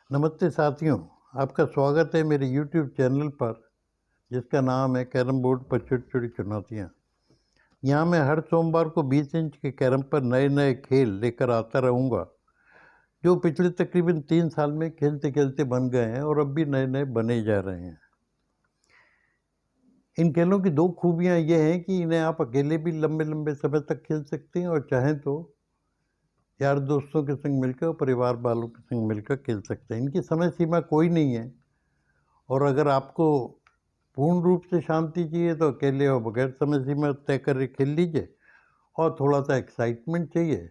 नमस्ते साथियों, आपका स्वागत है मेरे YouTube चैनल पर जिसका नाम है कैरम बोर्ड पर छोटी-छोटी चुनौतियाँ। यहाँ मैं हर सोमवार को 20 इंच के कैरम पर नए-नए खेल लेकर आता रहूँगा, जो पिछले तकरीबन 3 साल में खेलते-खेलते बन गए हैं और अब भी नए-नए बने जा रहे हैं। इन खेलों की 2 खूबियाँ ये हैं कि इन्हें आप अकेले भी लंबे-लंबे समय तक खेल सकते हैं और चाहें तो यार दोस्तों के संग मिलकर और परिवार वालों के संग मिलकर खेल सकते हैं। इनकी समय सीमा कोई नहीं है और अगर आपको पूर्ण रूप से शांति चाहिए तो अकेले और बगैर समय सीमा तय करके खेल लीजिए और थोड़ा-सा एक्साइटमेंट चाहिए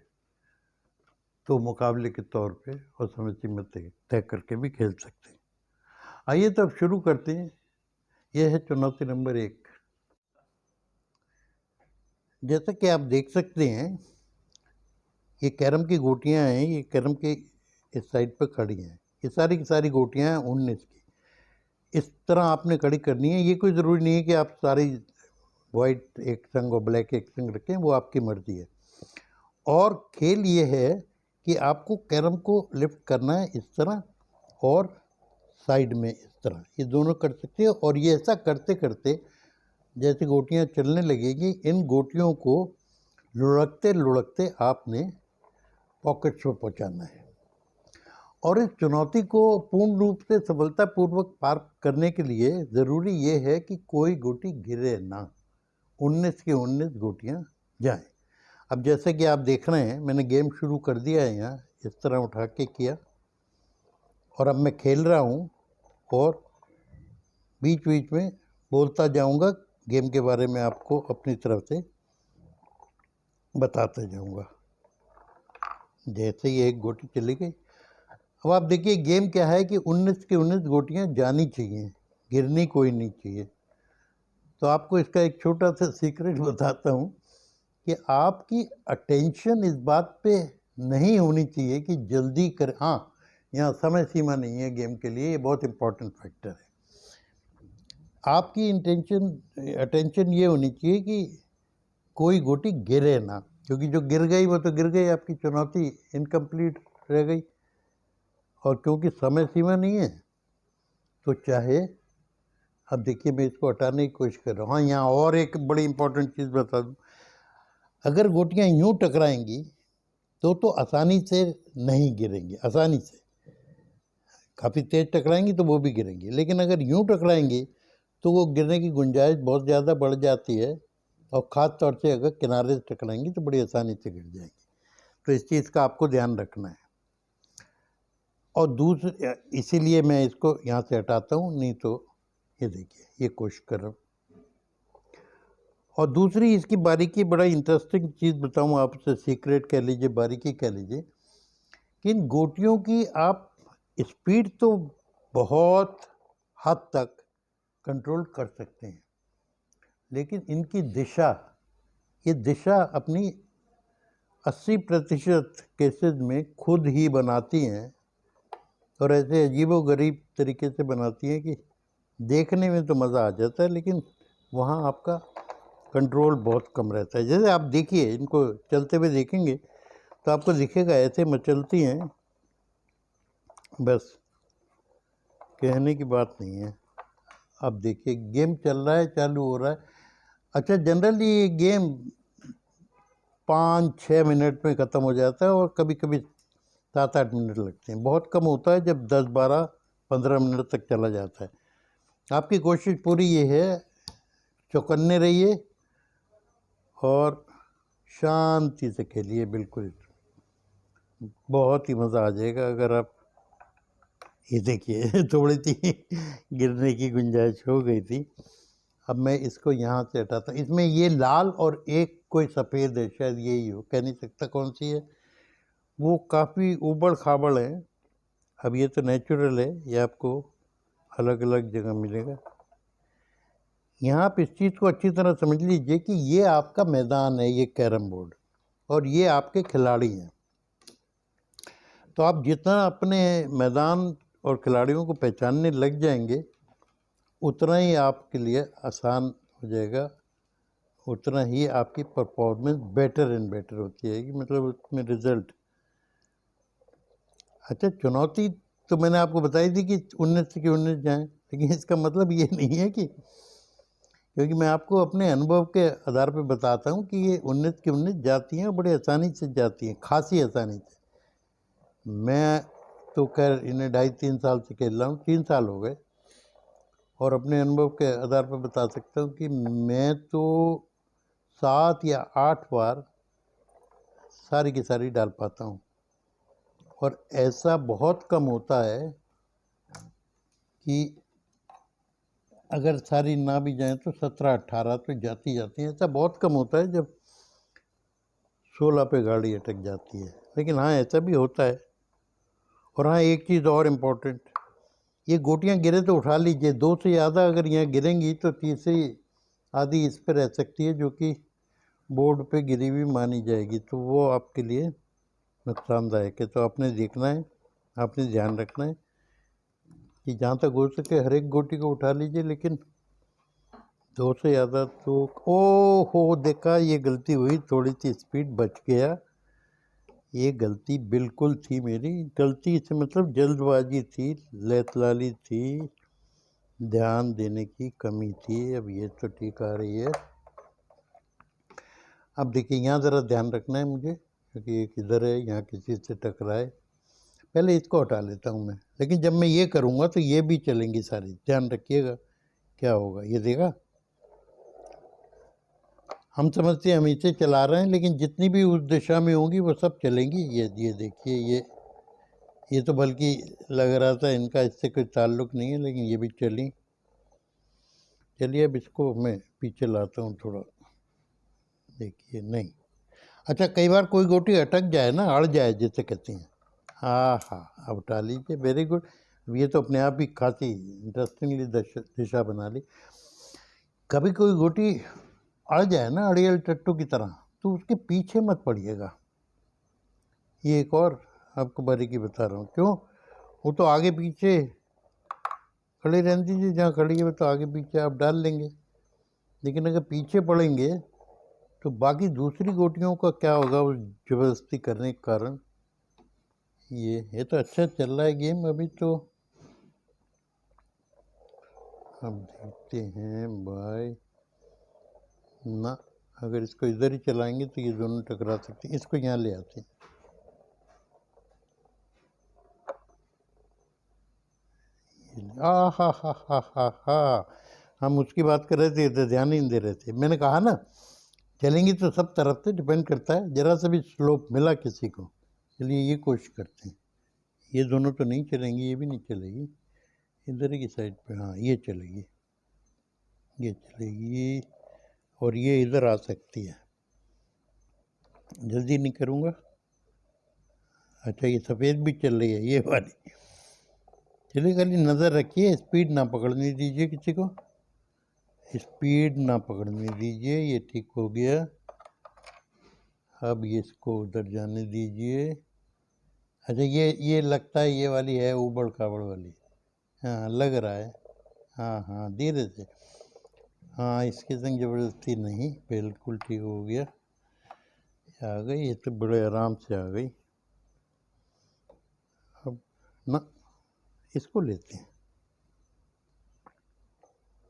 तो मुकाबले के तौर पे और समय सीमा तय तय करके भी खेल सकते हैं। आइए तो अब शुरू करते हैं। यह है चुनौती नंबर 1। जैसा कि आप देख सकते हैं, ये कैरम की गोटियाँ हैं, ये कैरम के इस साइड पे खड़ी हैं। ये सारी की सारी गोटियाँ हैं 19 की। इस तरह आपने खड़ी करनी है। ये कोई ज़रूरी नहीं है कि आप सारी वाइट एक संग और ब्लैक एक संग रखें, वो आपकी मर्ज़ी है। और खेल ये है कि आपको कैरम को लिफ्ट करना है इस तरह और साइड में इस तरह, ये दोनों कर सकते हैं। और ये ऐसा करते-करते जैसे गोटियाँ चलने लगेंगी, इन गोटियों को लुढ़कते-लुढ़कते आपने पॉकेट्स में पहुँचाना है। और इस चुनौती को पूर्ण रूप से सफलतापूर्वक पार करने के लिए ज़रूरी ये है कि कोई गोटी गिरे ना। 19 की 19 गोटियाँ जाएँ। अब जैसे कि आप देख रहे हैं, मैंने गेम शुरू कर दिया है यहाँ, इस तरह उठा के किया और अब मैं खेल रहा हूँ और बीच-बीच में बोलता जाऊँगा, गेम के बारे में आपको अपनी तरफ से बताता जाऊँगा। जैसे ही एक गोटी चली गई, अब आप देखिए गेम क्या है कि 19 की 19 गोटियाँ जानी चाहिए, गिरनी कोई नहीं चाहिए। तो आपको इसका एक छोटा-सा सीक्रेट बताता हूँ कि आपकी अटेंशन इस बात पे नहीं होनी चाहिए कि जल्दी कर हाँ, यहाँ समय सीमा नहीं है गेम के लिए, ये बहुत इम्पोर्टेंट फैक्टर है। आपकी अटेंशन ये होनी चाहिए कि कोई गोटी गिरे ना, क्योंकि जो गिर गई वो तो गिर गई, आपकी चुनौती इनकम्प्लीट रह गई। और क्योंकि समय सीमा नहीं है, तो चाहे अब देखिए मैं इसको हटाने की कोशिश कर रहा हूँ। हाँ, यहाँ और एक बड़ी इम्पोर्टेंट चीज़ बता दूँ, अगर गोटियाँ यूँ टकराएँगी तो आसानी से नहीं गिरेंगी, आसानी से। काफ़ी तेज़ टकराएँगी तो वो भी गिरेंगी, लेकिन अगर यूँ टकराएँगी तो वो गिरने की गुंजाइश बहुत ज़्यादा बढ़ जाती है और ख़ास तौर से अगर किनारे से टकराएँगी तो बड़ी आसानी से गिर जाएँगी। तो इस चीज़ का आपको ध्यान रखना है। और इसीलिए मैं इसको यहाँ से हटाता हूँ, नहीं तो ये देखिए, ये कोशिश कर रहा हूँ। और दूसरी इसकी बारीकी, बड़ा इंटरेस्टिंग चीज़ बताऊँ आपसे, सीक्रेट कह लीजिए, बारीकी कह लीजिए, कि इन गोटियों की आप स्पीड तो बहुत हद तक कंट्रोल कर सकते हैं, लेकिन इनकी दिशा, ये दिशा अपनी 80% केसेस में खुद ही बनाती हैं और ऐसे अजीबो-गरीब तरीके से बनाती हैं कि देखने में तो मज़ा आ जाता है, लेकिन वहाँ आपका कंट्रोल बहुत कम रहता है। जैसे आप देखिए, इनको चलते हुए देखेंगे तो आपको दिखेगा ऐसे मचलती हैं, बस कहने की बात नहीं है। अब देखिए गेम चल रहा है, चालू हो रहा है। अच्छा, जनरली ये गेम 5-6 मिनट में ख़त्म हो जाता है और कभी-कभी 7-8 मिनट लगते हैं। बहुत कम होता है जब 10, 12, 15 मिनट तक चला जाता है। आपकी कोशिश पूरी ये है, चौकन्ने रहिए और शांति से खेलिए, बिल्कुल। बहुत ही मज़ा आ जाएगा अगर आप ये देखिए थोड़ी सी गिरने की गुंजाइश हो गई थी। अब मैं इसको यहाँ से हटाता, इसमें ये लाल और एक कोई सफ़ेद है, शायद यही हो, कह नहीं सकता कौन सी है। वो काफ़ी ऊबड़-खाबड़ है। अब ये तो नेचुरल है, ये आपको अलग-अलग जगह मिलेगा। यहाँ आप इस चीज़ को अच्छी तरह समझ लीजिए कि ये आपका मैदान है, ये कैरम बोर्ड, और ये आपके खिलाड़ी हैं। तो आप जितना अपने मैदान और खिलाड़ियों को पहचानने लग जाएंगे, उतना ही आपके लिए आसान हो जाएगा, उतना ही आपकी परफॉर्मेंस बेटर एंड बेटर होती है, मतलब उसमें रिजल्ट। अच्छा, चुनौती तो मैंने आपको बताई थी कि 19 के 19 जाएँ, लेकिन इसका मतलब ये नहीं है कि, क्योंकि मैं आपको अपने अनुभव के आधार पे बताता हूँ कि ये 19 की 19 जाती हैं और बड़े आसानी से जाती हैं, खासी आसानी से। मैं तो खैर इन्हें 2.5-3 साल से खेल रहा हूँ, 3 साल हो गए, और अपने अनुभव के आधार पर बता सकता हूँ कि मैं तो 7 या 8 बार सारी की सारी डाल पाता हूँ, और ऐसा बहुत कम होता है कि अगर सारी ना भी जाएँ तो 17-18 तो जाती हैं। ऐसा बहुत कम होता है जब 16 पे गाड़ी अटक जाती है, लेकिन हाँ, ऐसा भी होता है। और हाँ, एक चीज़ और इम्पोर्टेंट, ये गोटियाँ गिरे तो उठा लीजिए, 2 से ज़्यादा अगर यहाँ गिरेंगी तो तीसरी आधी इस पे रह सकती है, जो कि बोर्ड पे गिरी हुई मानी जाएगी, तो वो आपके लिए नुकसानदायक है। तो आपने देखना है, आपने ध्यान रखना है कि जहाँ तक हो सके हर एक गोटी को उठा लीजिए, लेकिन 2 से ज़्यादा तो ओहो! देखा, ये गलती हुई, थोड़ी सी स्पीड बच गया। ये गलती बिल्कुल थी मेरी, गलती से मतलब जल्दबाजी थी, लैतलाली थी, ध्यान देने की कमी थी। अब ये तो ठीक आ रही है। अब देखिए, यहाँ ज़रा ध्यान रखना है मुझे, क्योंकि एक इधर है, यहाँ किसी से टकराए। पहले इसको हटा लेता हूँ मैं, लेकिन जब मैं ये करूँगा तो ये भी चलेंगी सारी, ध्यान रखिएगा क्या होगा। ये देखा, हम समझते हैं हम इसे चला रहे हैं, लेकिन जितनी भी उस दिशा में होंगी वो सब चलेंगी। ये देखिए, ये तो बल्कि लग रहा था इनका इससे कोई ताल्लुक़ नहीं है, लेकिन ये भी चली। चलिए, अब इसको मैं पीछे लाता हूँ थोड़ा, देखिए नहीं। अच्छा, कई बार कोई गोटी अटक जाए ना, अड़ जाए जिसे कहते हैं। हाँ हाँ, अब उठा लीजिए, वेरी गुड। ये तो अपने आप ही खासी इंटरेस्टिंगली दिशा बना ली। कभी कोई गोटी अड़ जाए ना अड़ियल टट्टू की तरह, तो उसके पीछे मत पड़िएगा। ये एक और आपको बारीकी बता रहा हूँ। क्यों? वो तो आगे पीछे खड़ी रहने दीजिए, जहाँ खड़ी है वो तो आगे पीछे आप डाल लेंगे, लेकिन अगर पीछे पड़ेंगे तो बाकी दूसरी गोटियों का क्या होगा उस ज़बरदस्ती करने के कारण। ये तो अच्छा चल रहा है गेम अभी तो। अब देखते हैं भाई ना, अगर इसको इधर ही चलाएंगे तो ये दोनों टकरा सकते हैं। इसको यहाँ ले आते हैं। हा हा हा हा हा, हम उसकी बात कर रहे थे तो ध्यान ही नहीं दे रहे थे। मैंने कहा ना, चलेंगी तो सब तरफ से डिपेंड करता है, जरा सा भी स्लोप मिला किसी को। चलिए, ये कोशिश करते हैं। ये दोनों तो नहीं चलेंगी, ये भी नहीं चलेगी, इधर की साइड पे हाँ ये चलेगी, ये चलेगी, और ये इधर आ सकती है। जल्दी नहीं करूँगा। अच्छा, ये सफ़ेद भी चल रही है, ये वाली। चलिए, खाली नज़र रखिए, स्पीड ना पकड़ने दीजिए किसी को, स्पीड ना पकड़ने दीजिए। ये ठीक हो गया। अब ये इसको उधर जाने दीजिए। अच्छा, ये लगता है ये वाली है ऊबड़ खाबड़ वाली। हाँ, लग रहा है। हाँ हाँ, धीरे से। हाँ, इसके संग ज़बरदस्ती नहीं, बिल्कुल ठीक हो गया। आ गई, ये तो बड़े आराम से आ गई। अब ना, इसको लेते हैं।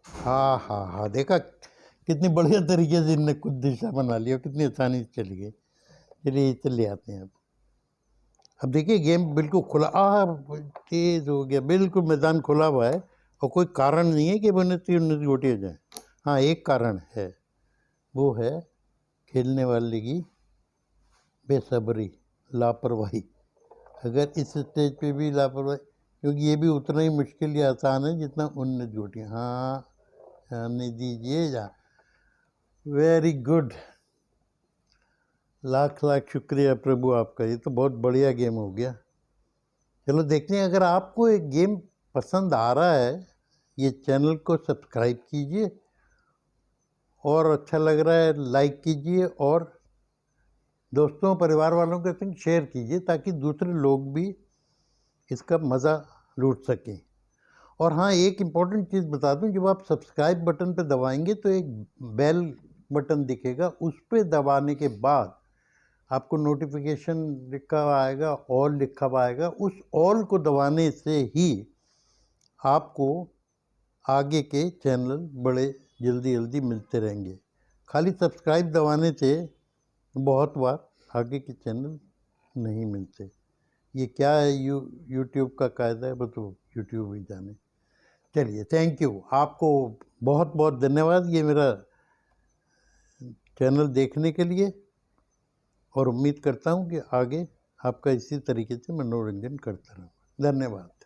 हाँ हाँ हाँ, देखा कितनी बढ़िया तरीके से इनने खुद दिशा बना लिया, कितनी आसानी से चली गई। चलिए, इसे ले आते हैं। अब देखिए, गेम बिल्कुल खुला, तेज़ हो गया, बिल्कुल मैदान खुला हुआ है, और कोई कारण नहीं है कि 19 गोटी हो जाए। हाँ, एक कारण है, वो है खेलने वाले की बेसब्री, लापरवाही। अगर इस स्टेज पे भी लापरवाही, क्योंकि ये भी उतना ही मुश्किल या आसान है जितना 19 गोटियाँ। हाँ, आने दीजिए जा। वेरी गुड, लाख लाख शुक्रिया प्रभु आपका, ये तो बहुत बढ़िया गेम हो गया। चलो देखते हैं, अगर आपको एक गेम पसंद आ रहा है, ये चैनल को सब्सक्राइब कीजिए, और अच्छा लग रहा है लाइक कीजिए, और दोस्तों परिवार वालों के संग शेयर कीजिए, ताकि दूसरे लोग भी इसका मज़ा लूट सकें। और हाँ, एक इम्पॉर्टेंट चीज़ बता दूं, जब आप सब्सक्राइब बटन पर दबाएंगे तो एक बेल बटन दिखेगा, उस पर दबाने के बाद आपको नोटिफिकेशन लिखा हुआ आएगा, ऑल लिखा हुआ आएगा, उस ऑल को दबाने से ही आपको आगे के चैनल बड़े जल्दी जल्दी मिलते रहेंगे। खाली सब्सक्राइब दबाने से बहुत बार आगे के चैनल नहीं मिलते। ये क्या है यूट्यूब का कायदा है, वो तो यूट्यूब ही जाने। चलिए, थैंक यू, आपको बहुत बहुत धन्यवाद ये मेरा चैनल देखने के लिए, और उम्मीद करता हूँ कि आगे आपका इसी तरीके से मनोरंजन करता रहूँ। धन्यवाद।